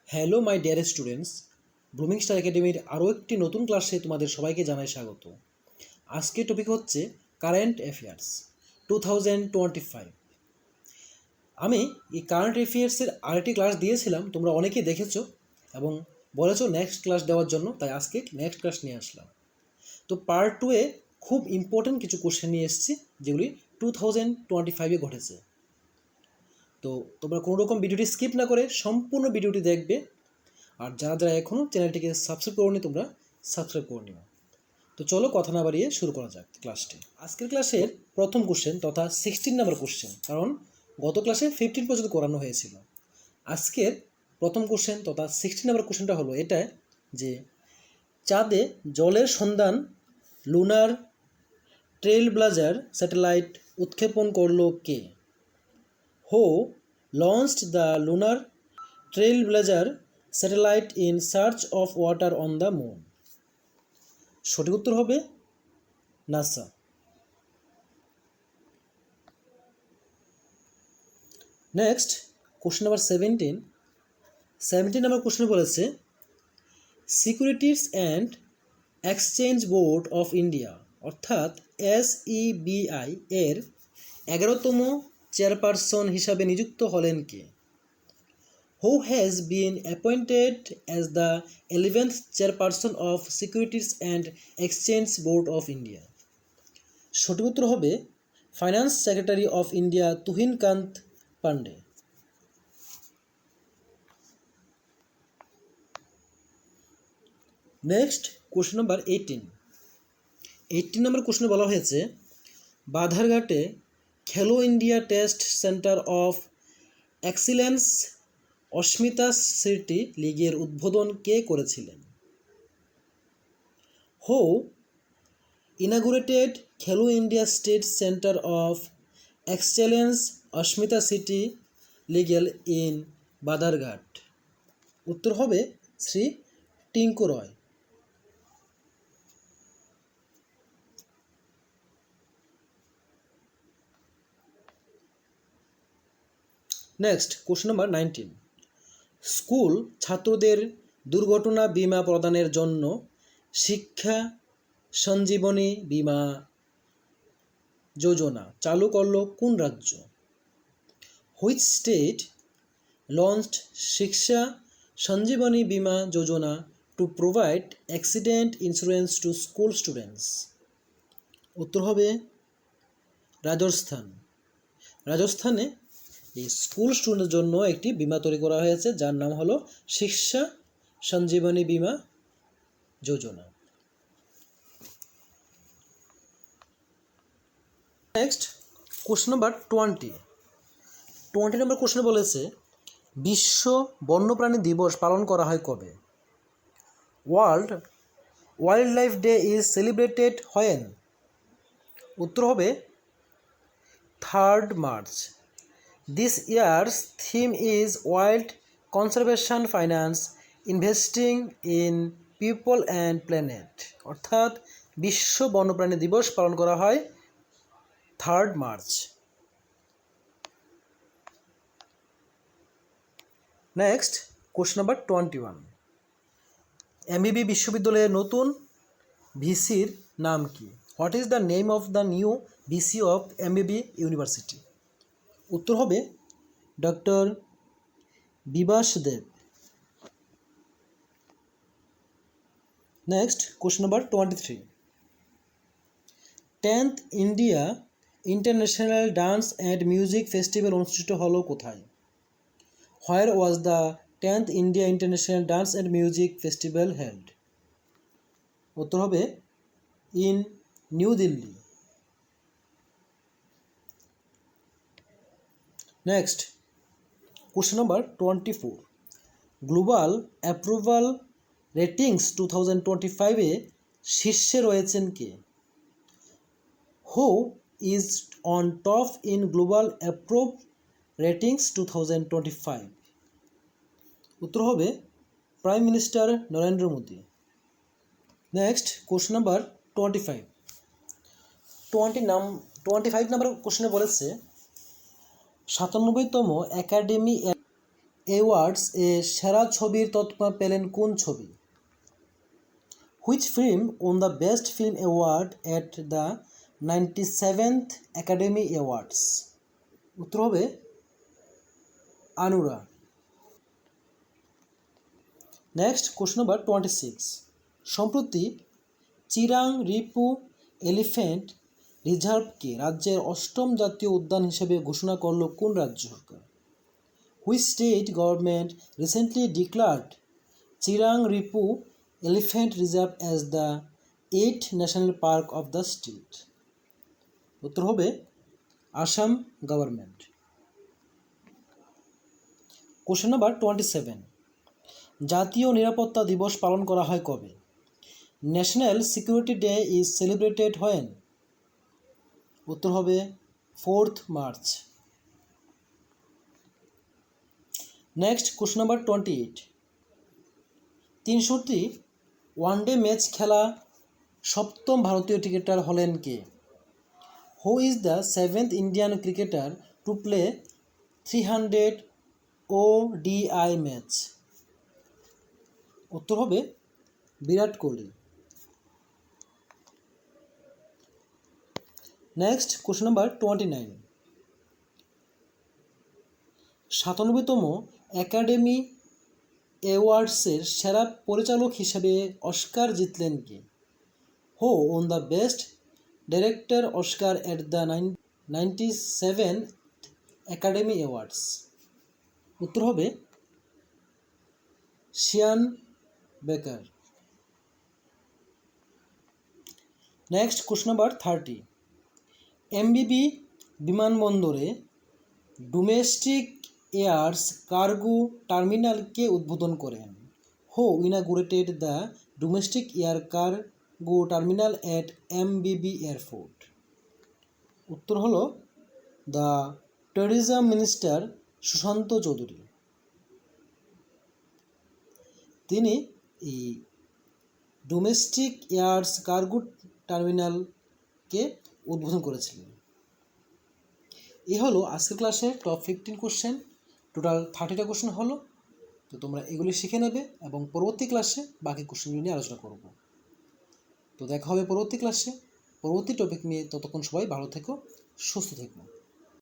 Hello my dear students, blooming star একাডেমির আরও একটি নতুন ক্লাসে তোমাদের সবাইকে জানাই স্বাগত। আজকের টপিক হচ্ছে কারেন্ট অ্যাফেয়ার্স 2025। আমি এই কারেন্ট অ্যাফেয়ার্সের আরেকটি ক্লাস দিয়েছিলাম, তোমরা অনেকেই দেখেছো এবং বলেছো নেক্সট ক্লাস দেওয়ার জন্য, তাই আজকে নেক্সট ক্লাস নিয়ে আসলাম। তো পার্ট 2-এ খুব ইম্পর্টেন্ট কিছু কোশ্চেন নিয়ে এসেছি যেগুলি 2025-এ ঘটেছে। তো তোমরা কোনো রকম ভিডিওটি স্কিপ না করে সম্পূর্ণ ভিডিওটি দেখবে, আর যারা যারা এখনও চ্যানেলটিকে সাবস্ক্রাইব করোনি তোমরা সাবস্ক্রাইব করে নিও। তো চলো কথা না বাড়িয়ে শুরু করা যাক ক্লাসটি। আজকের ক্লাসের প্রথম কোশ্চেন তথা 16 নাম্বার কোশ্চেন, কারণ গত ক্লাসে 15 পর্যন্ত করানো হয়েছিল। আজকের প্রথম কোশ্চেন তথা 16 নাম্বার কোশ্চেনটা হলো এটা যে চাঁদে জলের সন্ধান লুনার ট্রেল ব্লাজার স্যাটেলাইট উৎক্ষেপণ করলো কে? Who launched the Lunar Trailblazer satellite in search of water on the moon. সঠিক উত্তর হবে NASA. Next question number 17 number question বলেছে Securities and Exchange Board of India অর্থাৎ SEBI এর 11তম chairperson হিসাবে নিযুক্ত হলেন কে? Who has been appointed as the 11th chairperson of Securities and Exchange Board of India? সঠিক উত্তর হবে finance secretary of India Tuhin Kanta Pandey. Next question number 18 নম্বর কোশ্চেনে বলা হয়েছে বাধারঘাটে Khelo India test centre of excellence Asmita city লিগের উদ্বোধন কে করেছিলেন? Who inaugurated Khelo India state centre of excellence Asmita city league in Badharghat. উত্তর হবে Shri Tinku Roy. Next question number 19 school ছাত্রদের দুর্ঘটনা বীমা প্রদানের জন্য শিক্ষা সঞ্জীবনী বীমা যোজনা চালু করল কোন রাজ্য? Which state launched Shiksha Sanjeevani Bima Yojana to provide accident insurance to school students? উত্তর হবে রাজস্থানে এই স্কুল স্টুডেন্টের জন্য একটি বীমা তৈরি করা হয়েছে যার নাম হলো শিক্ষা সঞ্জীবনী বীমা যোজনা। নেক্সট কোশ্চেন নাম্বার 20 নম্বর কোশ্চেনে বলেছে বিশ্ব বন্যপ্রাণী দিবস পালন করা হয় কবে? World wild life day is celebrated when? উত্তর হবে 3rd March. This year's theme is Wild Conservation Finance Investing in People and Planet অর্থাৎ বিশ্ব বন্যপ্রাণী দিবস পালন করা হয় 3rd March. Next question number 21 MBB বিশ্ববিদ্যালয়ের নতুন ভিসির নাম কি? What is the name of the new VC of MBB university? উত্তর হবে doctor Bibhas Dev. Next question number 23 10th India international dance and music festival অনুষ্ঠিত হলো কোথায়? Where was the 10th India international dance and music festival held? উত্তর হবে in New Delhi. Next question number 24 global approval ratings 2025-এ শীর্ষে রয়েছেন কে? Who is on top in global approve ratings 2025? উত্তর হবে prime minister Narendra Modi. Next question number 25 number কোশ্চেনে বলেছে 97তম একাডেমি অ্যাওয়ার্ডস এ সেরা ছবির তকমা পেলেন কোন ছবি? Which film on the best film award at the 97th Academy Awards? উত্তর হবে আনুরা। Next question number 26। সম্প্রতি চিরাং রিপু এলিফ্যান্ট রিজার্ভকে রাজ্যের 8ম জাতীয় উদ্যান হিসেবে ঘোষণা করল কোন রাজ্য সরকার? Which state government recently declared Chirang Ripu elephant reserve as the 8th national park of the state? উত্তর হবে আসাম গভর্নমেন্ট। Question number 27। জাতীয় নিরাপত্তা দিবস পালন করা হয় কবে? National security day is celebrated when? উত্তর হবে 4th March. Next question number 28। 300টি ওয়ানডে ম্যাচ খেলা 7ম ভারতীয় ক্রিকেটার হলেন কে? Who is the 7th Indian cricketer to play 300 ODI match? উত্তর হবে Virat Kohli. Next question number 29। 97তম একাডেমি অ্যাওয়ার্ডসের সেরা পরিচালক হিসেবে অস্কার জিতলেন কে? Who won the best director Oscar at the 97th Academy Awards? উত্তর হবে শিয়ান বেকার। Next question number 30। এমবিবি বিমানবন্দরে ডোমেস্টিক এয়ার্স কার্গো টার্মিনালকে উদ্বোধন করেন? Who inaugurated the domestic air cargo terminal at MBB airport? উত্তর হলো the tourism minister Sushanta Chowdhury. তিনি এই ডোমেস্টিক এয়ার্স কার্গো টার্মিনালকে উদ্বোধন করেছিলেন। এই হলো আজকের ক্লাসের টপ 15 কোশ্চেন। টোটাল 30টা কোশ্চেন হলো। তো তোমরা এগুলি শিখে নেবে এবং পরবর্তী ক্লাসে বাকি কোশ্চেনগুলি নিয়ে আলোচনা করব। তো দেখা হবে পরবর্তী ক্লাসে পরবর্তী টপিক নিয়ে। ততক্ষণ সবাই ভালো থেকো, সুস্থ থেকো।